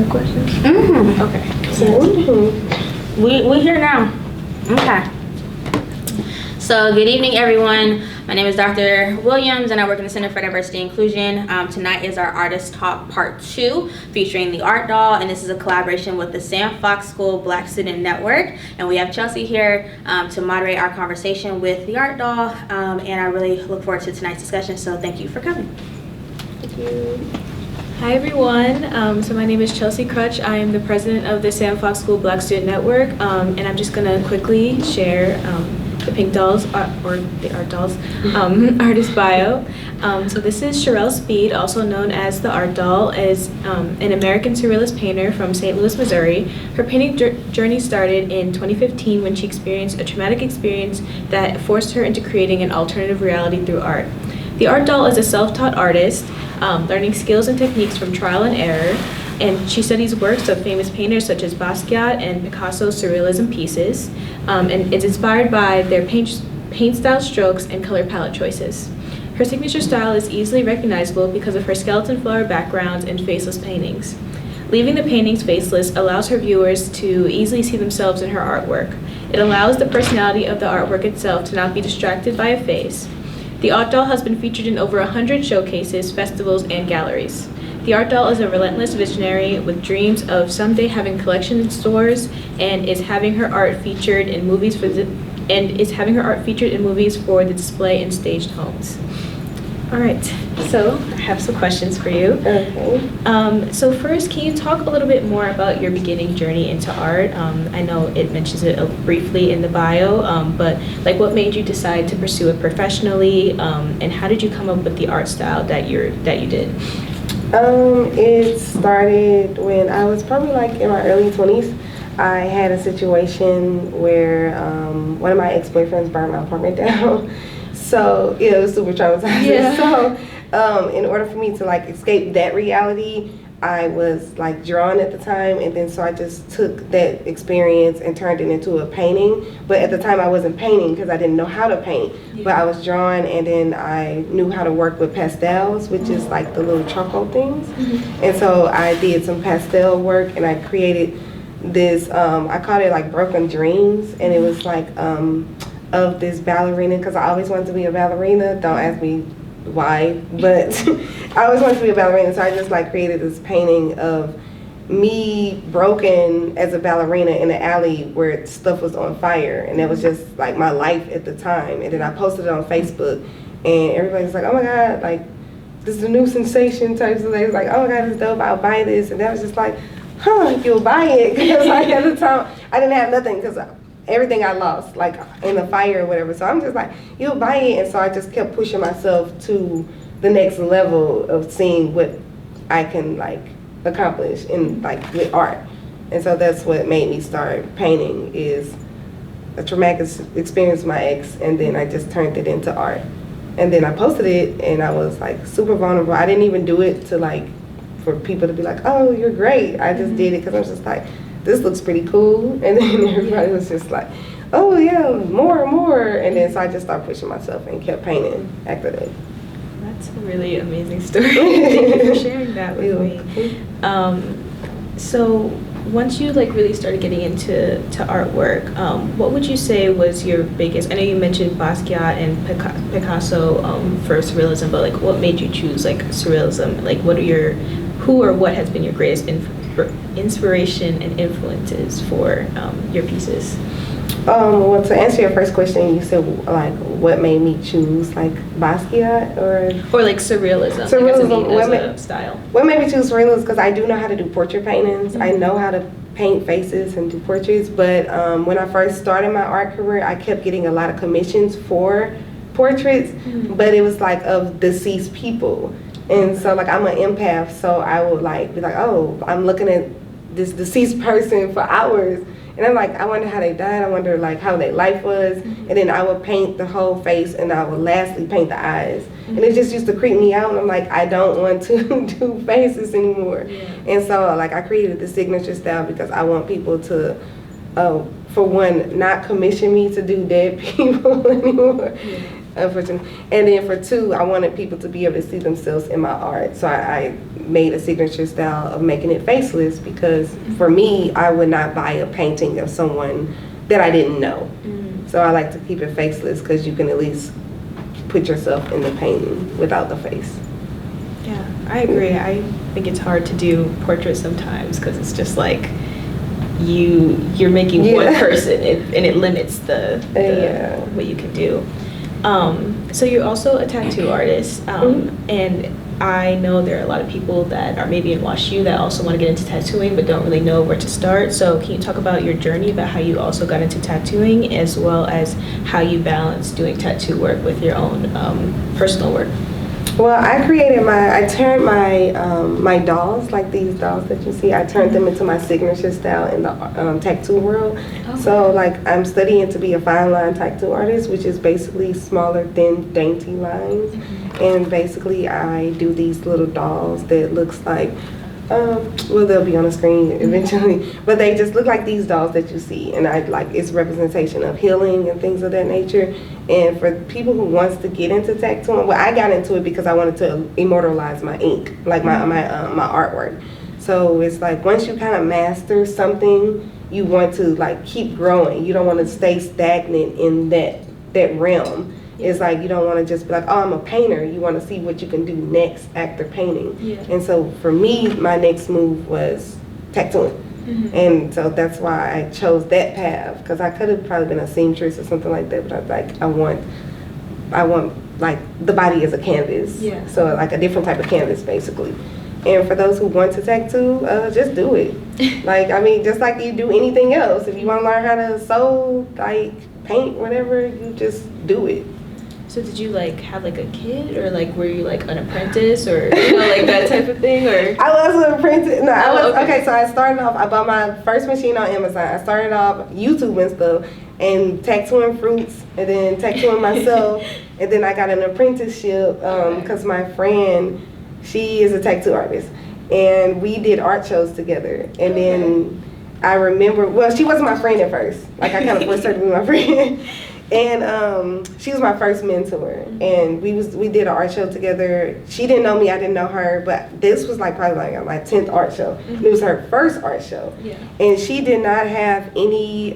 have questions? Okay. So, We here now. Okay. So good evening, everyone. My name is Dr. Williams, and I work in the Center for Diversity and Inclusion. Tonight is our Artist Talk Part 2, featuring the Art Doll, and this is a collaboration with the Sam Fox School Black Student Network. And we have Chelsea here to moderate our conversation with the Art Doll, and I really look forward to tonight's discussion, so thank you for coming. thank you. Hi everyone, so my name is Chelsea Crutch. I am the president of the Sam Fox School Black Student Network, and I'm just going to quickly share the Pink Dolls, or the Art Dolls, artist bio. So this is Sherelle Speed, also known as the Art Doll, is an American surrealist painter from St. Louis, Missouri. Her painting journey started in 2015 when she experienced a traumatic experience that forced her into creating an alternative reality through art. The Art Doll is a self-taught artist, learning skills and techniques from trial and error, and she studies works of famous painters such as Basquiat and Picasso's surrealism pieces, and is inspired by their paint style strokes and color palette choices. Her signature style is easily recognizable because of her skeleton flower backgrounds and faceless paintings. Leaving the paintings faceless allows her viewers to easily see themselves in her artwork. It allows the personality of the artwork itself to not be distracted by a face. The Art Doll has been featured in over 100 showcases, festivals, and galleries. The Art Doll is a relentless visionary with dreams of someday having collection in stores and is having her art featured in movies for the display in staged homes. All right, so I have some questions for you. Okay. So first, can you talk a little bit more about your beginning journey into art? I know it mentions it briefly in the bio, but like what made you decide to pursue it professionally, and how did you come up with the art style that you did? It started when I was probably like in my early 20s. I had a situation where one of my ex-boyfriends burned my apartment down. So yeah, it was super traumatizing. Yeah. So in order for me to like escape that reality, I was like drawing at the time, and then so I just took that experience and turned it into a painting. But at the time I wasn't painting because I didn't know how to paint. Yeah. But I was drawing, and then I knew how to work with pastels, which is like the little charcoal things. Mm-hmm. And so I did some pastel work, and I created this, I called it like Broken Dreams, and it was like of this ballerina, because I always wanted to be a ballerina. Don't ask me why, but I always wanted to be a ballerina, so I just like created this painting of me broken as a ballerina in an alley where stuff was on fire, and that was just like my life at the time. And then I posted it on Facebook, and everybody's like, oh my god, like this is a new sensation type of thing. It's like, oh my god, it's dope, I'll buy this. And that was just like, huh, you'll buy it? Because like at the time I didn't have nothing, because everything I lost, like in the fire or whatever. So I'm just like, you'll buy it. And so I just kept pushing myself to the next level of seeing what I can like accomplish in like with art. And so that's what made me start painting, is a traumatic experience with my ex, and then I just turned it into art. And then I posted it, and I was like super vulnerable. I didn't even do it to like for people to be like, oh, you're great. I just did it because I was just like, this looks pretty cool. And then everybody was just like, oh yeah, more and more. And then so I just started pushing myself and kept painting after that. That's a really amazing story. Thank you for sharing that with me. So once you like really started getting into artwork, what would you say was your biggest, I know you mentioned Basquiat and Picasso for surrealism, but like what made you choose like surrealism? Like who or what has been your greatest inspiration and influences for your pieces? Well, to answer your first question, you said like what made me choose like Basquiat or like surrealism as a style. What made me choose surrealism? Because I do know how to do portrait paintings. Mm-hmm. I know how to paint faces and do portraits. But when I first started my art career, I kept getting a lot of commissions for portraits, but it was like of deceased people. And so like I'm an empath, so I would like be like, oh, I'm looking at this deceased person for hours, and I'm like, I wonder how they died, I wonder like how their life was. And then I would paint the whole face, and I would lastly paint the eyes. And it just used to creep me out, and I'm like, I don't want to do faces anymore. And so like I created the signature style because I want people to, for one, not commission me to do dead people anymore. unfortunately. And then for 2, I wanted people to be able to see themselves in my art. So I made a signature style of making it faceless, because for me, I would not buy a painting of someone that I didn't know. So I like to keep it faceless, because you can at least put yourself in the painting without the face. Yeah, I agree. I think it's hard to do portraits sometimes because it's just like you're making one person and it limits the what you can do. So you're also a tattoo artist, and I know there are a lot of people that are maybe in WashU that also want to get into tattooing but don't really know where to start. So can you talk about your journey, about how you also got into tattooing, as well as how you balance doing tattoo work with your own personal work? Well, I turned my dolls, like these dolls that you see, I turned them into my signature style in the tattoo world. Okay. So like I'm studying to be a fine line tattoo artist, which is basically smaller, thin, dainty lines. And basically I do these little dolls that looks like, well, they'll be on the screen eventually, but they just look like these dolls that you see, and it's representation of healing and things of that nature. And for people who wants to get into tattooing, well, I got into it because I wanted to immortalize my ink, like my artwork. So it's like once you kind of master something, you want to like keep growing. You don't want to stay stagnant in that realm. It's like you don't want to just be like, oh, I'm a painter. You want to see what you can do next after painting. Yeah. And so for me, my next move was tattooing. And so that's why I chose that path, because I could have probably been a seamstress or something like that, but I was like, I want like the body as a canvas. Yeah. So like a different type of canvas basically. And for those who want to tattoo, just do it. Like, I mean, just like you do anything else. If you want to learn how to sew, like paint, whatever, you just do it. So did you like have like a kid, or like were you like an apprentice, or like that type of thing, or? I was an apprentice. No, I was okay. So I started off. I bought my first machine on Amazon. I started off YouTube and stuff, and tattooing fruits, and then tattooing myself, and then I got an apprenticeship because my friend, she is a tattoo artist, and we did art shows together, and then I remember. Well, she wasn't my friend at first. Like I kind of forced her to be my friend. And she was my first mentor, and we did an art show together. She didn't know me, I didn't know her, but this was like probably like my 10th art show. It was her first art show. Yeah. And she did not have any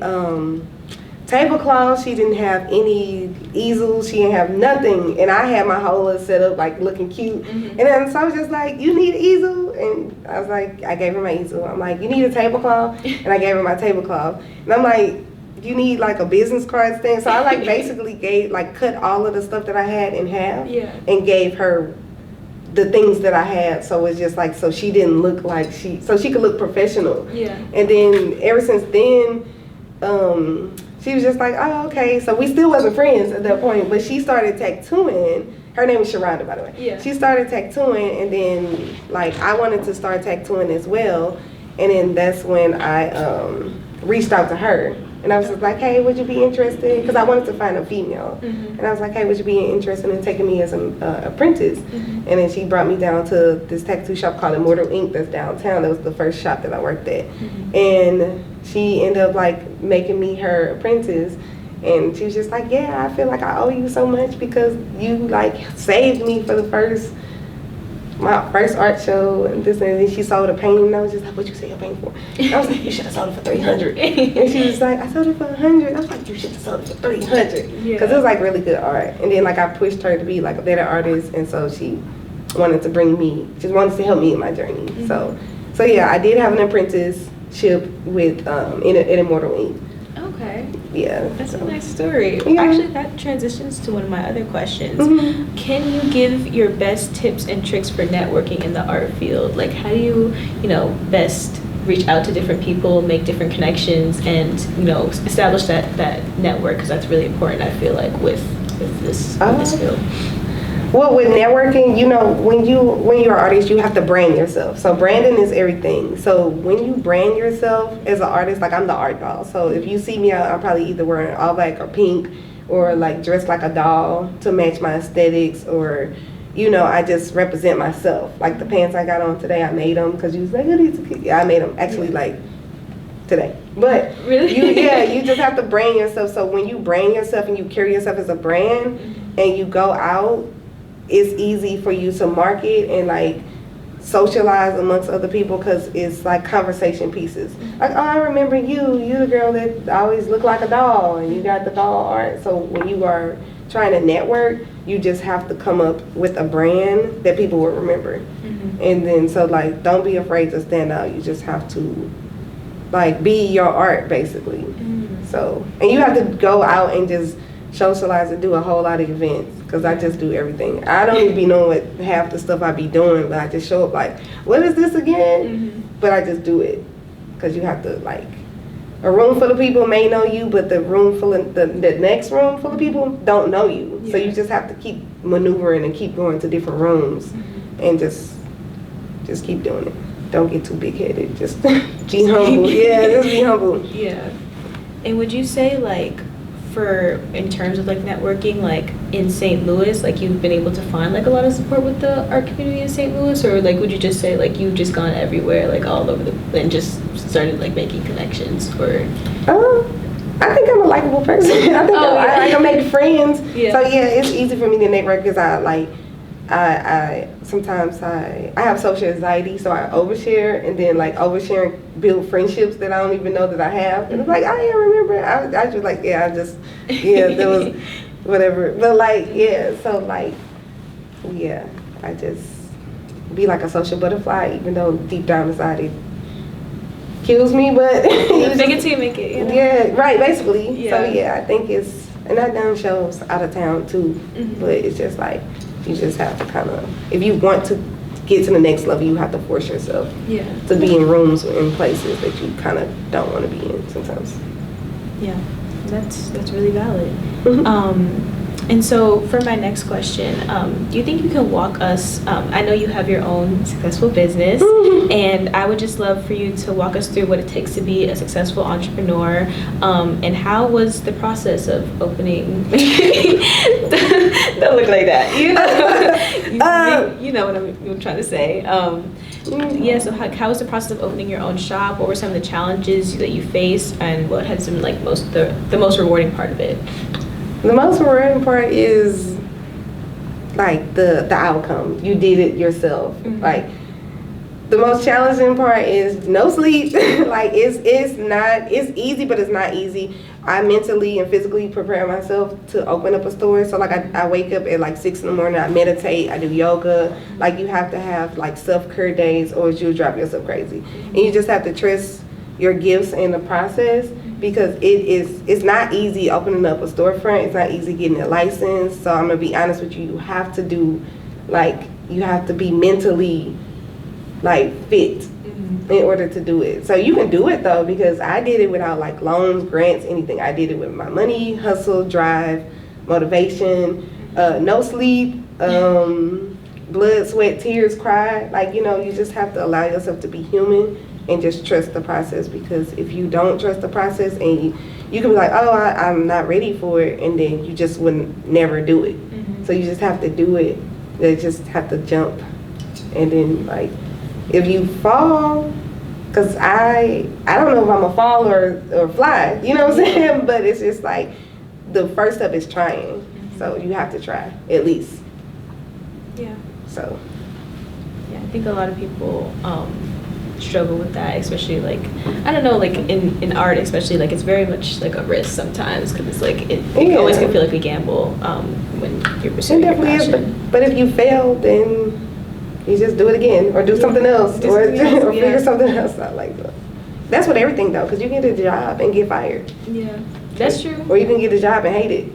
tablecloths, she didn't have any easels, she didn't have nothing, and I had my whole little setup like looking cute. And then so I was just like, you need an easel? And I was like, I gave her my easel. I'm like, you need a tablecloth? And I gave her my tablecloth. And I'm like, you need like a business card stand. So I like basically cut all of the stuff that I had in half and gave her the things that I had. So it's just like, so she didn't look like so she could look professional. Yeah. And then ever since then, she was just like, oh, okay. So we still wasn't friends at that point, but she started tattooing. Her name is Sharonda, by the way. Yeah. She started tattooing, and then like I wanted to start tattooing as well. And then that's when I reached out to her. And I was just like, hey, would you be interested? Because I wanted to find a female. And I was like, hey, would you be interested in taking me as an apprentice? And then she brought me down to this tattoo shop called Immortal Ink that's downtown. That was the first shop that I worked at. And she ended up like making me her apprentice. And she was just like, yeah, I feel like I owe you so much because you like saved me for my first art show and this, and then she sold a painting, and I was just like, what'd you sell your painting for? And I was like, you should have sold it for $300. And she was like, I sold it for $100. I was like, you should have sold it for $300. Because it was like really good art. And then like I pushed her to be like a better artist, and so she wanted to wanted to help me in my journey. So yeah, I did have an apprenticeship with in Immortal Ink. Okay. Yeah. That's a nice story. Yeah. Actually, that transitions to one of my other questions. Can you give your best tips and tricks for networking in the art field? Like, how do you, best reach out to different people, make different connections, and, establish that network? Because that's really important, I feel like, with this field. Well, with networking, when you're an artist, you have to brand yourself. So branding is everything. So when you brand yourself as an artist, like I'm the art doll. So if you see me out, I'm probably either wearing all black or pink, or like dressed like a doll to match my aesthetics, or I just represent myself. Like the pants I got on today, I made them because you was like, I made them actually like today. But Really? you just have to brand yourself. So when you brand yourself and you carry yourself as a brand and you go out, it's easy for you to market and like socialize amongst other people because it's like conversation pieces. Like, oh, I remember you the girl that always looked like a doll and you got the doll art. So when you are trying to network, you just have to come up with a brand that people will remember. And then so like don't be afraid to stand out. You just have to like be your art basically. So, and you have to go out and just socialize and do a whole lot of events because I just do everything. I don't even be knowing what half the stuff I be doing, but I just show up like, what is this again? But I just do it because you have to like, a room full of people may know you, but the room full of the next room full of people don't know you. So you just have to keep maneuvering and keep going to different rooms and just keep doing it. Don't get too big headed. Just be humble. Yeah, just be humble. Yeah. And would you say like for in terms of like networking, like in St. Louis, like you've been able to find like a lot of support with the art community in St. Louis, or like would you just say like you've just gone everywhere, like all over and just started like making connections, or? I think I'm a likable person. I think I make friends. Yeah. So yeah, it's easy for me to network because I sometimes I have social anxiety, so I overshare, and then like oversharing build friendships that I don't even know that I have, and it's like I remember I just like there was whatever, but like so like I just be like a social butterfly, even though deep down inside it kills me, but Fake it till you make it. You know? Yeah, right, basically. Yeah. So I think it's, and I've done shows out of town too, but it's just like you just have to kind of, if you want to get to the next level, you have to force yourself to be in rooms or in places that you kind of don't want to be in sometimes. Yeah, that's really valid. And so for my next question, do you think you can walk us, I know you have your own successful business, and I would just love for you to walk us through what it takes to be a successful entrepreneur, and how was the process of opening, don't look like that, you know what I'm trying to say. So how was the process of opening your own shop? What were some of the challenges that you faced, and what has been like the most rewarding part of it? The most rewarding part is like the outcome. You did it yourself. Like the most challenging part is no sleep. Like it's easy, but it's not easy. I mentally and physically prepare myself to open up a store. So like I wake up at like 6 in the morning, I meditate, I do yoga. Like you have to have like self-care days or you'll drive yourself crazy. And you just have to trust your gifts in the process, because it's not easy opening up a storefront. It's not easy getting a license. So I'm gonna be honest with you, you have to be mentally like fit in order to do it. So you can do it though, because I did it without like loans, grants, anything. I did it with my money, hustle, drive, motivation, no sleep, blood, sweat, tears, cry. Like, you just have to allow yourself to be human and just trust the process, because if you don't trust the process and you can be like, oh, I'm not ready for it, and then you just wouldn't never do it. So you just have to do it. You just have to jump. And then like, if you fall, because I don't know if I'm a fall or fly, you know what I'm saying? But it's just like, the first step is trying. So you have to try, at least. Yeah. So. Yeah, I think a lot of people struggle with that, especially like, I don't know, like in art especially, like it's very much like a risk sometimes, because it's like it always can feel like a gamble when you're pursuing your passion. But if you fail, then you just do it again, or do something else, or figure something else out. Like that's what everything though, because you can get a job and get fired. Yeah, that's true. Or you can get a job and hate it.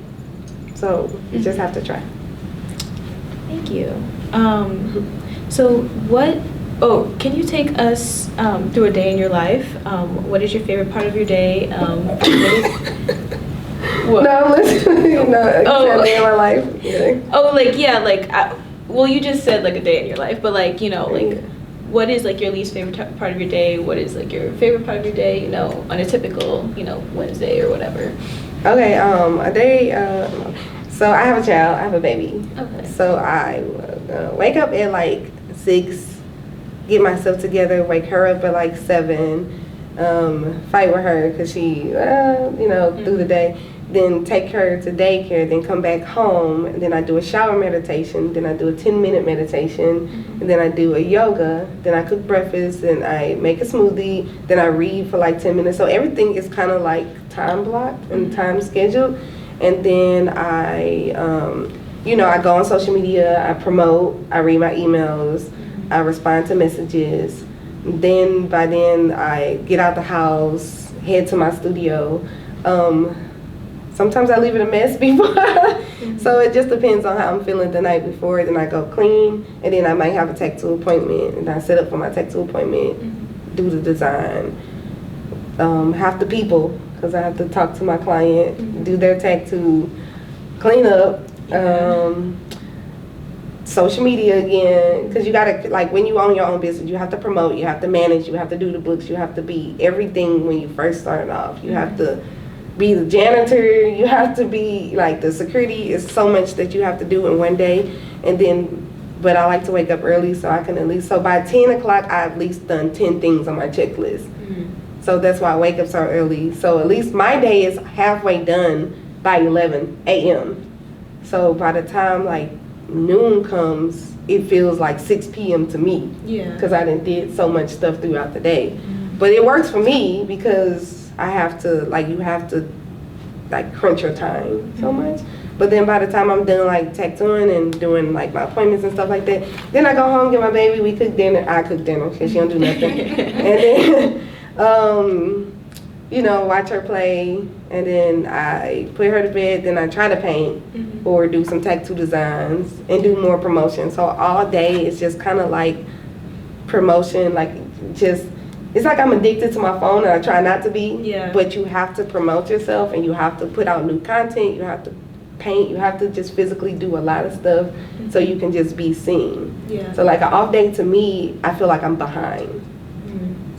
So you just have to try. Thank you. So can you take us through a day in your life? What is your favorite part of your day? What? No, I'm listening. A day in my life. Well, you just said like a day in your life, but like, what is like your least favorite part of your day? What is like your favorite part of your day, on a typical, Wednesday or whatever? Okay, a day, so I have a child, I have a baby. Okay. So I wake up at like 6, get myself together, wake her up at like 7, fight with her because she, through the day. Then take her to daycare, then come back home, and then I do a shower meditation, then I do a 10-minute meditation, and then I do a yoga, then I cook breakfast, then I make a smoothie, then I read for like 10 minutes. So everything is kind of like time blocked and time scheduled. And then I go on social media, I promote, I read my emails, I respond to messages. By then I get out the house, head to my studio. Sometimes I leave it a mess before, so it just depends on how I'm feeling the night before. Then I go clean, and then I might have a tattoo appointment, and I set up for my tattoo appointment, do the design, half the people, because I have to talk to my client, do their tattoo, clean up, social media again, because you gotta, like, when you own your own business, you have to promote, you have to manage, you have to do the books, you have to be everything when you first start off. You have to be the janitor, you have to be like the security. Is so much that you have to do in one day. And then, but I like to wake up early so I can at least, so by 10 o'clock I've at least done 10 things on my checklist. So that's why I wake up so early. So at least my day is halfway done by 11 a.m. So by the time like noon comes, it feels like 6 p.m. to me. Yeah. Because I did so much stuff throughout the day. But it works for me because I have to, you have to, crunch your time so much. But then by the time I'm done, tattooing and doing, my appointments and stuff like that, then I go home, get my baby, we cook dinner. I cook dinner because she don't do nothing. And then, watch her play. And then I put her to bed. Then I try to paint or do some tattoo designs and do more promotion. So all day it's just kind of like promotion, it's like I'm addicted to my phone, and I try not to be. Yeah. But you have to promote yourself, and you have to put out new content. You have to paint. You have to just physically do a lot of stuff so you can just be seen. Yeah. So an off day to me, I feel like I'm behind.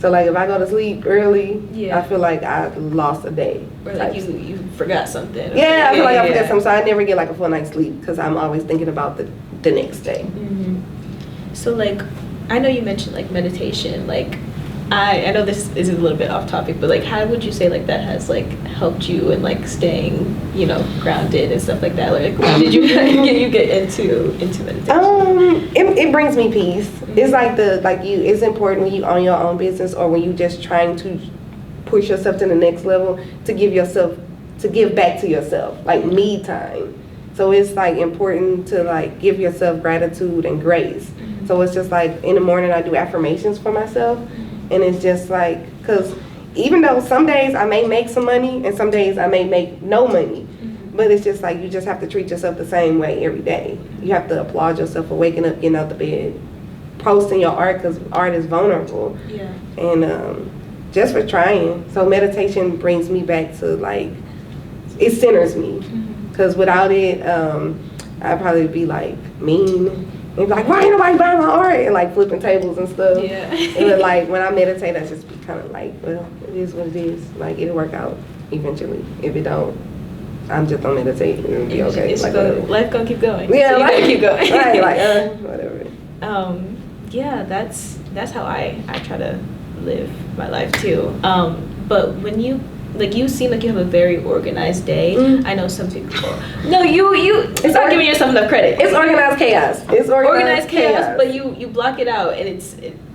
So if I go to sleep early, I feel like I lost a day. Or you forgot something. Yeah, I feel like I forgot something. So I never get a full night's sleep because I'm always thinking about the next day. So I know you mentioned meditation. I know this is a little bit off topic, but how would you say that has helped you in staying grounded and stuff like that? When did you get into meditation? It brings me peace. It's it's important when you own your own business or when you just trying to push yourself to the next level to give back to yourself, me time. So it's important to give yourself gratitude and grace. So it's just in the morning I do affirmations for myself. And it's just because even though some days I may make some money and some days I may make no money, but it's just you just have to treat yourself the same way every day. You have to applaud yourself for waking up, getting out the bed, posting your art because art is vulnerable. Yeah. And just for trying. So meditation brings me back to it centers me because without it, I'd probably be mean. And why ain't nobody buying my art? And flipping tables and stuff. Yeah. And when I meditate, I just be kind of well, it is what it is. It'll work out eventually. If it don't, I'm just gonna meditate and it'll be okay. Life gonna keep going. Yeah, so life keep going. Right, whatever. Yeah, that's how I try to live my life too. But when you you seem like you have a very organized day. I know some people. No, it's not giving yourself enough credit. It's organized chaos. It's organized chaos. But you block it out, and it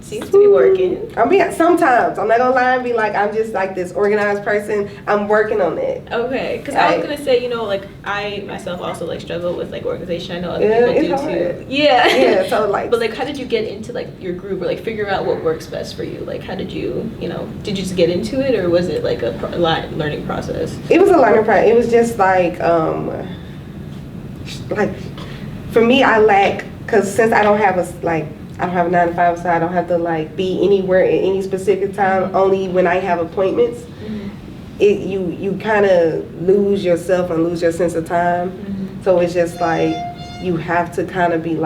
seems to be working. Sometimes I'm not gonna lie and be I'm just this organized person. I'm working on it. Okay, because I was gonna say I myself also struggle with organization. I know other people do too. Yeah. Yeah. So But how did you get into your groove or figure out what works best for you? How did you did you just get into it or was it a learning process? It was a learning process. It was just for me, I lack because since I don't have I don't have a 9 to 5, so I don't have to be anywhere at any specific time. Only when I have appointments, you kind of lose yourself and lose your sense of time. So it's just you have to kind of be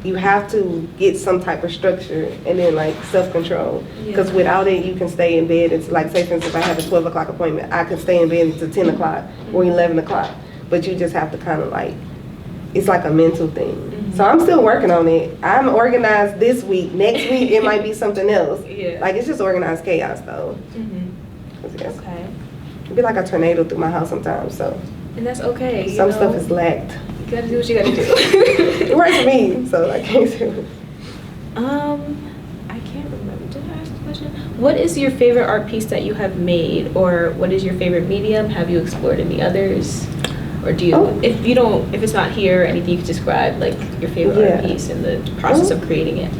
you have to get some type of structure and then self-control. Because without it, you can stay in bed. It's say for instance, if I have a 12 o'clock appointment, I can stay in bed until 10 o'clock or 11 o'clock. But you just have to kind of it's a mental thing. So I'm still working on it. I'm organized this week. Next week it might be something else. Yeah. Like it's just organized chaos though. Yes. Okay. It'd be like a tornado through my house sometimes. So And that's okay. some stuff is lacked. You gotta do what you gotta do. It works for me, so I can't do it. I can't remember. Did I ask the question? What is your favorite art piece that you have made, or what is your favorite medium? Have you explored any others, or do you? Oh. If it's not here, anything you could describe, like your favorite art piece and the process of creating it.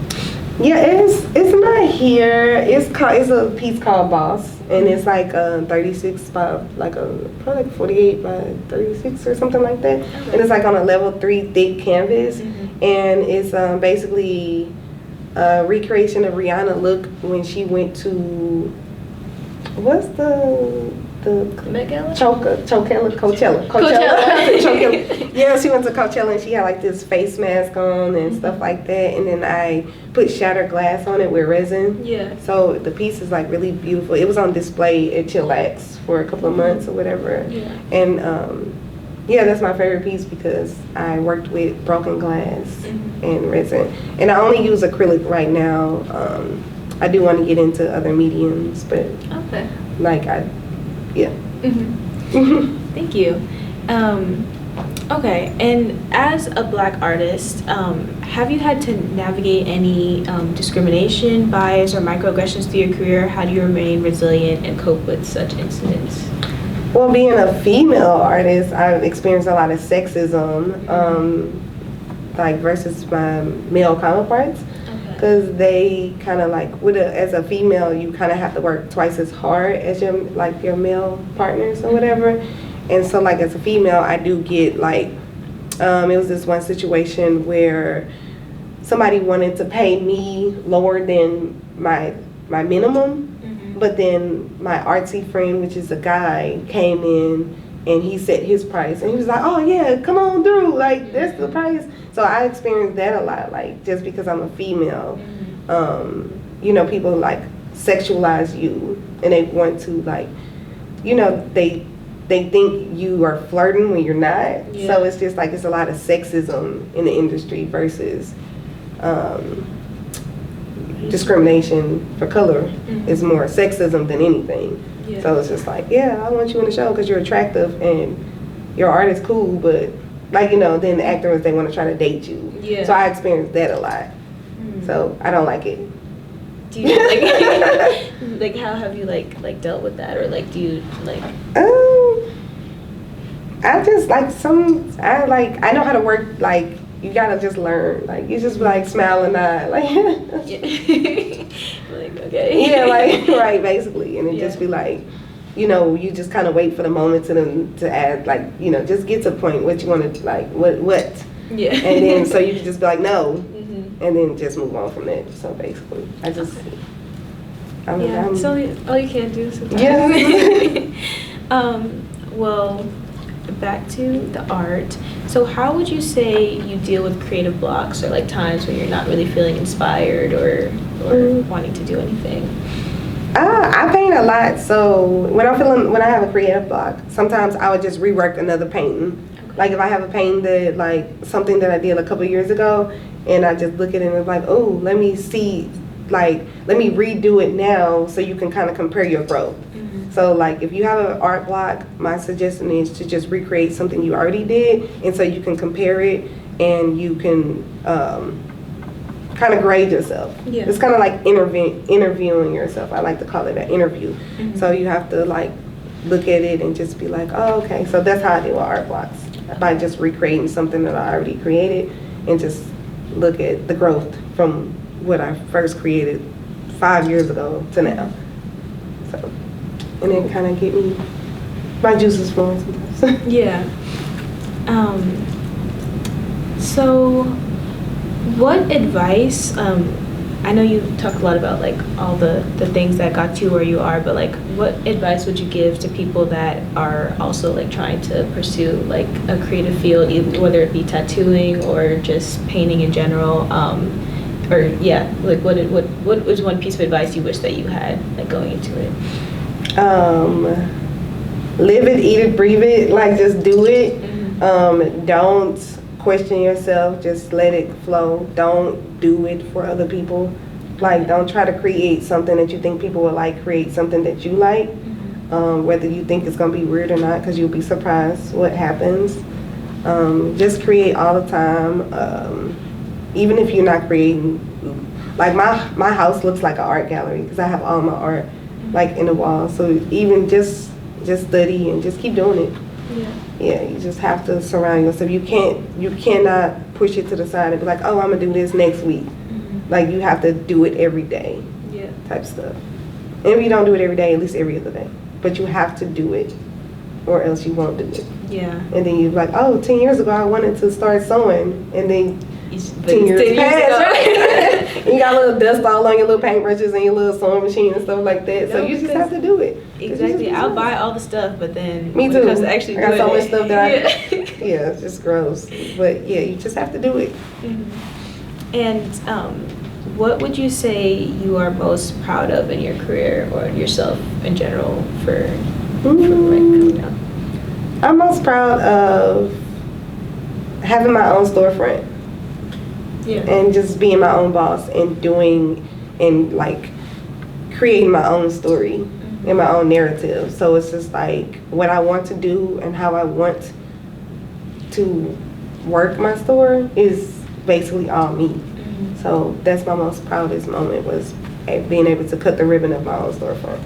Yeah, it's not here. It's a piece called Boss, and it's like 36 by probably like 48 by 36 or something like that. And it's like on a level 3 thick canvas, and it's basically a recreation of Rihanna look when she went to what's the Met Gala? Coachella. Coachella. Yeah, she went to Coachella and she had like this face mask on and stuff like that. And then I put shattered glass on it with resin. Yeah. So the piece is like really beautiful. It was on display at Chillax for a couple of months or whatever. Yeah. And yeah, that's my favorite piece because I worked with broken glass and resin. And I only use acrylic right now. I do want to get into other mediums, but Okay. yeah. Thank you. Okay, and as a Black artist, have you had to navigate any discrimination, bias, or microaggressions through your career? How do you remain resilient and cope with such incidents? Well, being a female artist, I've experienced a lot of sexism, like versus my male counterparts. Because they kind of like, as a female, you kind of have to work twice as hard as your male partners or whatever. And so like as a female, I do get like, it was this one situation where somebody wanted to pay me lower than my minimum. But then my artsy friend, which is a guy, came in and he set his price. And he was like, oh yeah, come on through, like that's the price. So I experienced that a lot, like just because I'm a female, you know, people like sexualize you and they want to like, you know, they think you are flirting when you're not. Yeah. So it's just like, it's a lot of sexism in the industry versus discrimination for color is more sexism than anything. Yeah. So it's just like, yeah, I want you in the show because you're attractive and your art is cool, but like, you know, then the actors, they want to try to date you. Yeah. So I experienced that a lot. So I don't like it. Do you like, like how have you like dealt with that, or like do you like? I just like I know how to work. Like you gotta just learn. Like you just like smile and nod. Like like okay. Yeah, like right, basically, and it just be like, you know, you just kind of wait for the moment to add, like, you know, just get to the point what you want to like what. Yeah. And then so you can just be like no, and then just move on from that. So basically, I just. It's all you can do sometimes. Yeah. Well, back to the art. So how would you say you deal with creative blocks, or like times when you're not really feeling inspired or wanting to do anything? I paint a lot, so when I have a creative block, sometimes I would just rework another painting. Okay. Like if I have a painting that like something that I did a couple years ago, and I just look at it and it's like, oh, let me redo it now so you can kind of compare your growth. So like if you have an art block, my suggestion is to just recreate something you already did, and so you can compare it and you can kind of grade yourself. Yeah. It's kind of like interviewing yourself. I like to call it an interview. So you have to like look at it and just be like, oh, okay. So that's how I deal with art blocks, by just recreating something that I already created and just look at the growth from what I first created 5 years ago to now. So, and then kind of get me my juices flowing sometimes. Yeah. So what advice, I know you talk a lot about like all the things that got you where you are, but like what advice would you give to people that are also like trying to pursue like a creative field, whether it be tattooing or just painting in general, or yeah, like what was one piece of advice you wish that you had like going into it? Live it, eat it, breathe it, like just do it. Don't question yourself, just let it flow. Don't do it for other people. Like, don't try to create something that you think people will like. Create something that you like, whether you think it's gonna be weird or not, because you'll be surprised what happens. Just create all the time, even if you're not creating. Like my house looks like an art gallery because I have all my art like in the wall. So even just study and just keep doing it. Yeah, you just have to surround yourself. You cannot push it to the side and be like, oh, I'm gonna do this next week. Like, you have to do it every day. Yeah. Type stuff. And if you don't do it every day, at least every other day. But you have to do it, or else you won't do it. Yeah. And then you're like, oh, 10 years ago I wanted to start sewing, and then 10 years ago. passed. You got a little dust all on your little paintbrushes and your little sewing machine and stuff like that. So No, you just have to do it. Exactly. I'll buy all the stuff, but then Me when too. it comes to actually I got so doing much stuff that yeah. yeah, it's just gross. But yeah, you just have to do it. And what would you say you are most proud of in your career or yourself in general for coming up? I'm most proud of having my own storefront. Yeah. And just being my own boss and doing and like creating my own story and my own narrative. So it's just like what I want to do and how I want to work my store is basically all me. So that's my most proudest moment, was being able to cut the ribbon of my own storefront.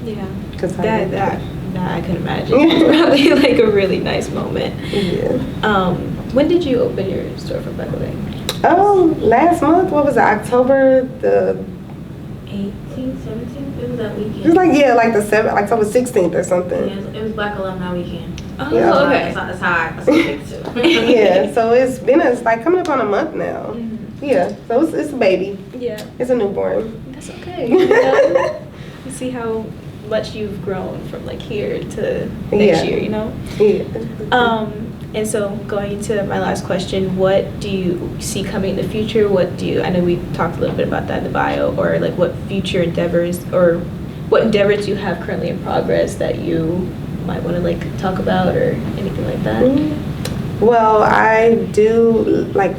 Yeah. Cause That I can imagine. It's probably like a really nice moment. Yeah. When did you open your storefront, by the way? Oh, last month. What was it? October the 18th, 17th? It was that weekend. It was like, yeah, like the 7th, October 16th or something. Yeah, it was Black Alumni Weekend. Oh, Yeah. okay. That's how I think too. Yeah, so it's like coming up on a month now. Yeah, so it's a baby. Yeah. It's a newborn. That's okay. You know? You see how much you've grown from like here to next Yeah. year, you know? Yeah. And so going into my last question, what do you see coming in the future? I know we talked a little bit about that in the bio, or like what future endeavors or what endeavors you have currently in progress that you might want to like talk about or anything like that? Well, I do, like,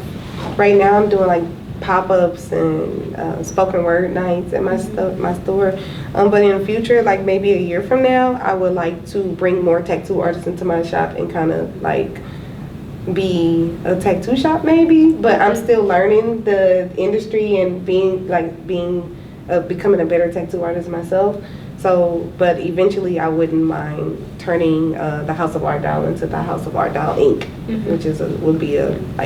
right now I'm doing like pop-ups and spoken word nights at my store. But in the future, like maybe a year from now, I would like to bring more tattoo artists into my shop and kind of like be a tattoo shop maybe. But I'm still learning the industry and becoming a better tattoo artist myself. So, but eventually I wouldn't mind turning the House of Art Doll into the House of Art Doll Inc., which would be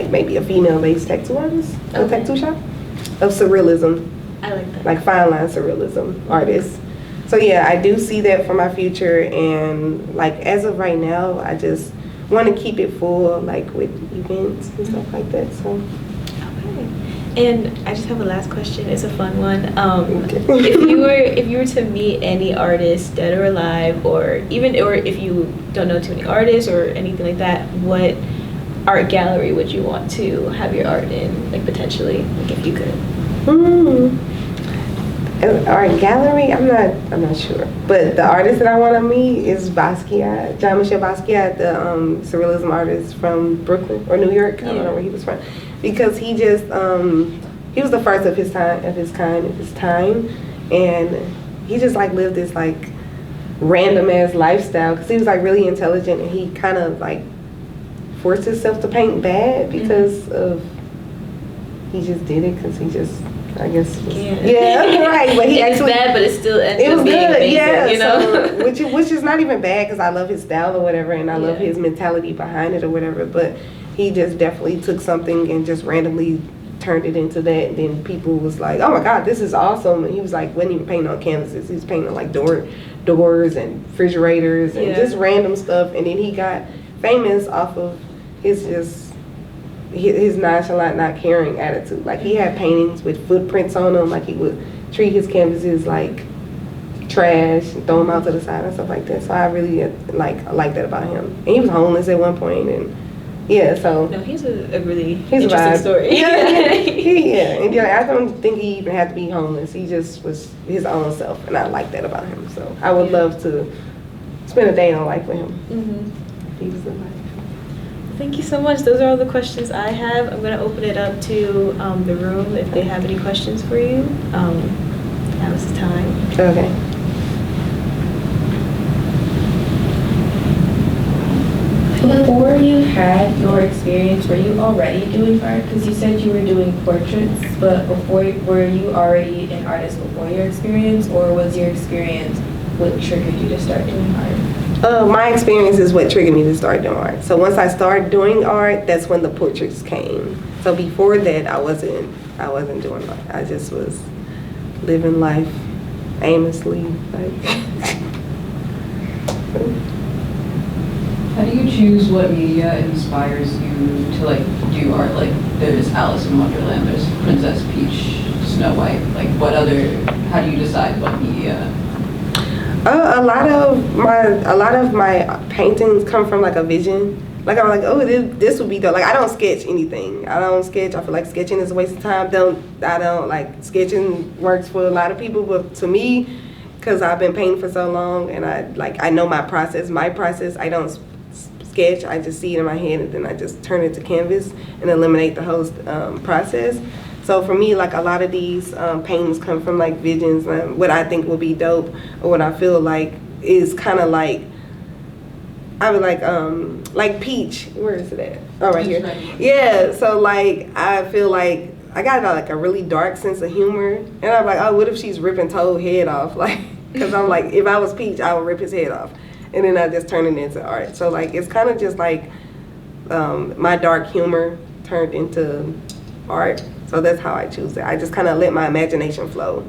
maybe a female-based tattoo artist, a tattoo shop of surrealism, I like that. like fine line surrealism artists. So yeah, I do see that for my future, and like as of right now, I just want to keep it full, like with events and stuff like that. So. Okay. And I just have a last question. It's a fun one. Okay. if you were to meet any artist, dead or alive, or if you don't know too many artists or anything like that, what art gallery would you want to have your art in, like potentially, like if you could? Art gallery? I'm not sure. But the artist that I want to meet is Basquiat, Jean-Michel Basquiat, the surrealism artist from Brooklyn or New York. I don't know where he was from, because he just he was the first of his time, and he just like lived this like random ass lifestyle because he was like really intelligent, and he kind of like forced himself to paint bad because of he just did it because he just. I guess. Yeah, right. But he it's actually bad, but it still ends it up was being good. amazing, Yeah, you know. so, which is not even bad because I love his style or whatever, and I love Yeah. his mentality behind it or whatever. But he just definitely took something and just randomly turned it into that. And then people was like, "Oh my God, this is awesome!" And he was like, wasn't even painting on canvases. He was painting like doors and refrigerators and just random stuff. And then he got famous off of his nonchalant, not caring attitude. Like he had paintings with footprints on them. Like he would treat his canvases like trash and throw them out to the side and stuff like that. So I really like that about him. And he was homeless at one point, and yeah. So No, he's a really he's interesting a vibe. story. Yeah, and I don't think he even had to be homeless. He just was his own self, and I like that about him. So I would love to spend a day in life with him. If he was alive. Thank you so much. Those are all the questions I have. I'm going to open it up to the room if they have any questions for you. Now is the time. Okay. Before you had your experience, were you already doing art? Because you said you were doing portraits, but before, were you already an artist before your experience, or was your experience what triggered you to start doing art? My experience is what triggered me to start doing art. So once I started doing art, that's when the portraits came. So before that, I wasn't doing art. I just was living life aimlessly, like. How do you choose what media inspires you to like do art? Like there's Alice in Wonderland, there's Princess Peach, Snow White. Like how do you decide what media? A lot of my paintings come from like a vision. Like I'm like, oh, this would be dope. Like I don't sketch anything. I don't sketch. I feel like sketching is a waste of time. I don't like sketching works for a lot of people, but to me, because I've been painting for so long and I know my process. I don't sketch. I just see it in my head and then I just turn it to canvas and eliminate the whole process. So for me, like a lot of these paintings come from like visions, what I think will be dope or what I feel like is kind of like, I would like Peach. Where is it at? Oh, right here. Yeah. So like I feel like I got like a really dark sense of humor, and I'm like, oh, what if she's ripping Toad's head off? Like, because I'm like, if I was Peach, I would rip his head off, and then I just turn it into art. So like it's kind of just like my dark humor turned into art. So that's how I choose it. I just kind of let my imagination flow.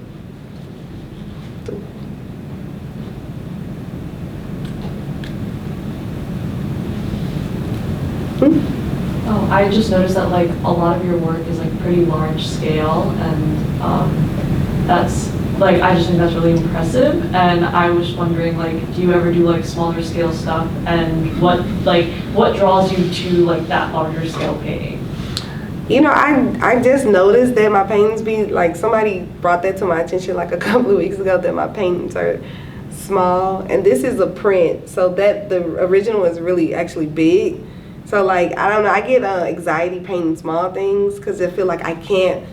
Oh, I just noticed that like a lot of your work is like pretty large scale, and that's like, I just think that's really impressive. And I was wondering, like, do you ever do like smaller scale stuff, and what draws you to like that larger scale painting? You know, I just noticed that my paintings be like, somebody brought that to my attention like a couple of weeks ago, that my paintings are small, and this is a print, so that the original is really actually big. So like, I don't know, I get anxiety painting small things because I feel like I can't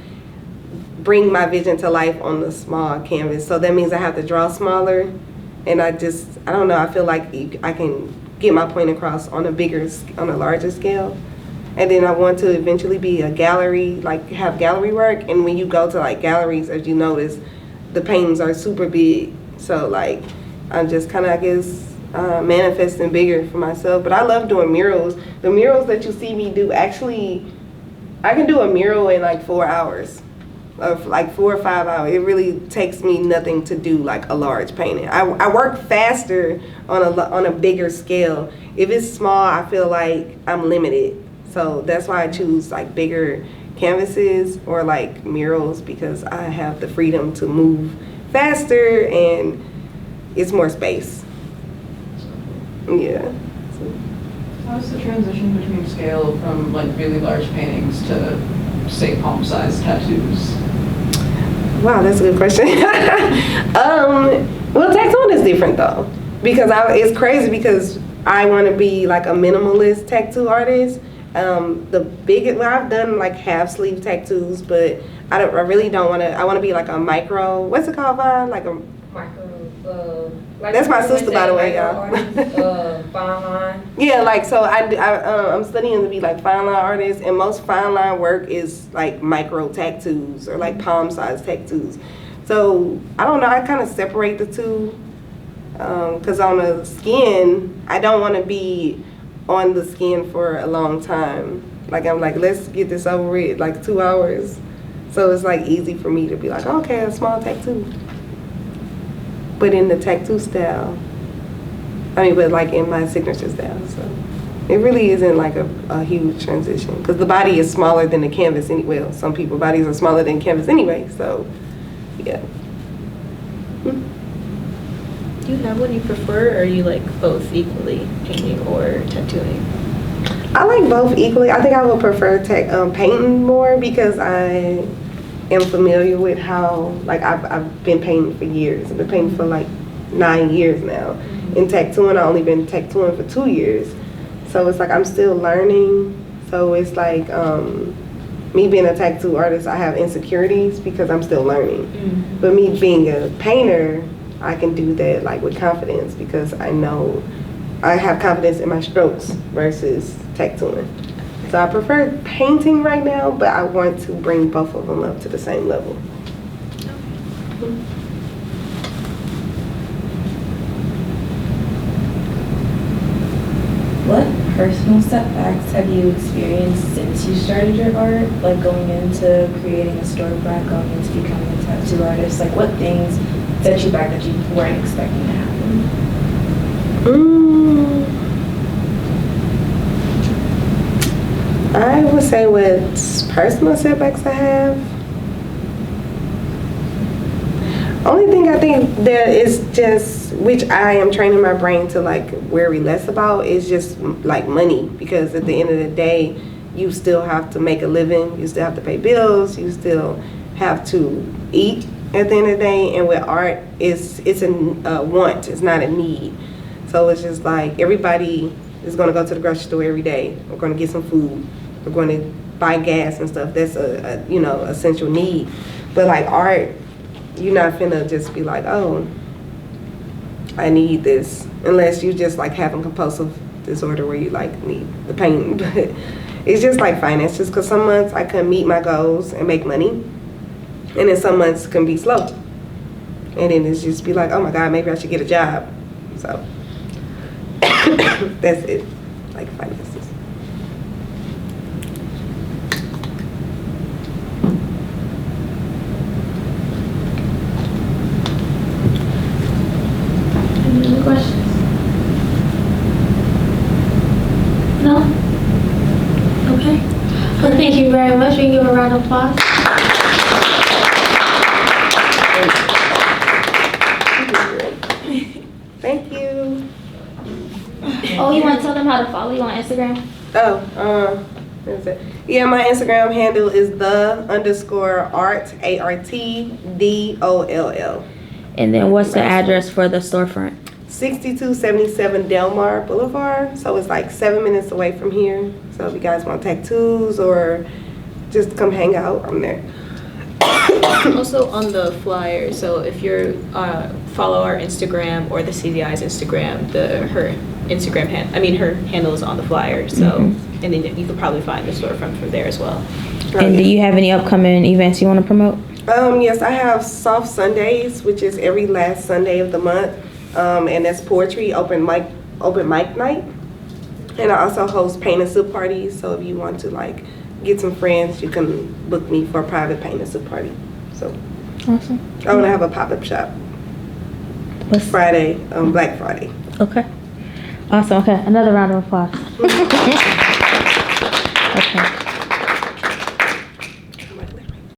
bring my vision to life on the small canvas. So that means I have to draw smaller, and I don't know, I feel like I can get my point across on a larger scale. And then I want to eventually be a gallery, like have gallery work. And when you go to like galleries, as you notice, the paintings are super big. So like, I'm just kind of, I guess, manifesting bigger for myself. But I love doing murals. The murals that you see me do, actually, I can do a mural in like 4 hours, or like 4 or 5 hours. It really takes me nothing to do like a large painting. I work faster on a bigger scale. If it's small, I feel like I'm limited. So that's why I choose like bigger canvases or like murals, because I have the freedom to move faster and it's more space. Yeah. How's the transition between scale from like really large paintings to say palm-sized tattoos? Wow, that's a good question. Well, tattooing is different though, because it's crazy because I want to be like a minimalist tattoo artist. I've done like half sleeve tattoos, but I really don't want to. I want to be like a micro. What's it called, Vaughn? Like a Micro. That's my sister, by the way, y'all. Fine line. Yeah, like so. I'm studying to be like fine line artist, and most fine line work is like micro tattoos or like palm size tattoos. So I don't know. I kind of separate the two, because on the skin, I don't want to be on the skin for a long time. Like I'm like, let's get this over with, like 2 hours. So it's like easy for me to be like, okay, a small tattoo. But in the tattoo style, but like in my signature style. So it really isn't like a huge transition, because the body is smaller than the canvas anyway. Well, some people's bodies are smaller than canvas anyway, so yeah. Do you have one you prefer, or are you like both equally, painting or tattooing? I like both equally. I think I would prefer painting more, because I am familiar with how, like I've been painting for years. I've been painting for like 9 years now. In tattooing, I've only been tattooing for 2 years. So it's like I'm still learning. So it's like me being a tattoo artist, I have insecurities because I'm still learning. But me being a painter, I can do that like with confidence because I know I have confidence in my strokes versus tattooing. So I prefer painting right now, but I want to bring both of them up to the same level. What personal setbacks have you experienced since you started your art? Like going into creating a storefront, going into becoming a tattoo artist? Like what things set you back that you weren't expecting to happen? I would say what personal setbacks I have. Only thing I think that is just, which I am training my brain to like worry less about, is just like money. Because at the end of the day, you still have to make a living, you still have to pay bills, you still have to eat at the end of the day. And with art, it's a want, it's not a need. So it's just like everybody is gonna go to the grocery store every day. We're gonna get some food. We're going to buy gas and stuff. That's a essential need. But like art, you're not finna just be like, oh, I need this, unless you just like having compulsive disorder where you like need the pain. But it's just like finances, because some months I can meet my goals and make money, and then some months can be slow. And then it's just be like, oh my God, maybe I should get a job. So that's it, like finances. Any other questions? No? Okay. Well, thank you very much. We can give a round of applause. Thank you. Oh, you want to tell them how to follow you on Instagram? What is it? Yeah, my Instagram handle is _art, ARTDOLL. And then what's the address for the storefront? 6277 Delmar Boulevard. So it's like 7 minutes away from here. So if you guys want tattoos or just come hang out, I'm there. Also on the flyer, so if you follow our Instagram or the CDI's Instagram, her handle is on the flyer. So and then you could probably find the storefront from there as well. And do you have any upcoming events you want to promote? Yes, I have Soft Sundays, which is every last Sunday of the month, and that's poetry open mic night. And I also host paint and sip parties. So if you want to like get some friends, you can book me for a private paint and sip party. So Awesome. I want to have a pop-up shop Friday, Black Friday. Okay. Awesome. Okay. Another round of applause.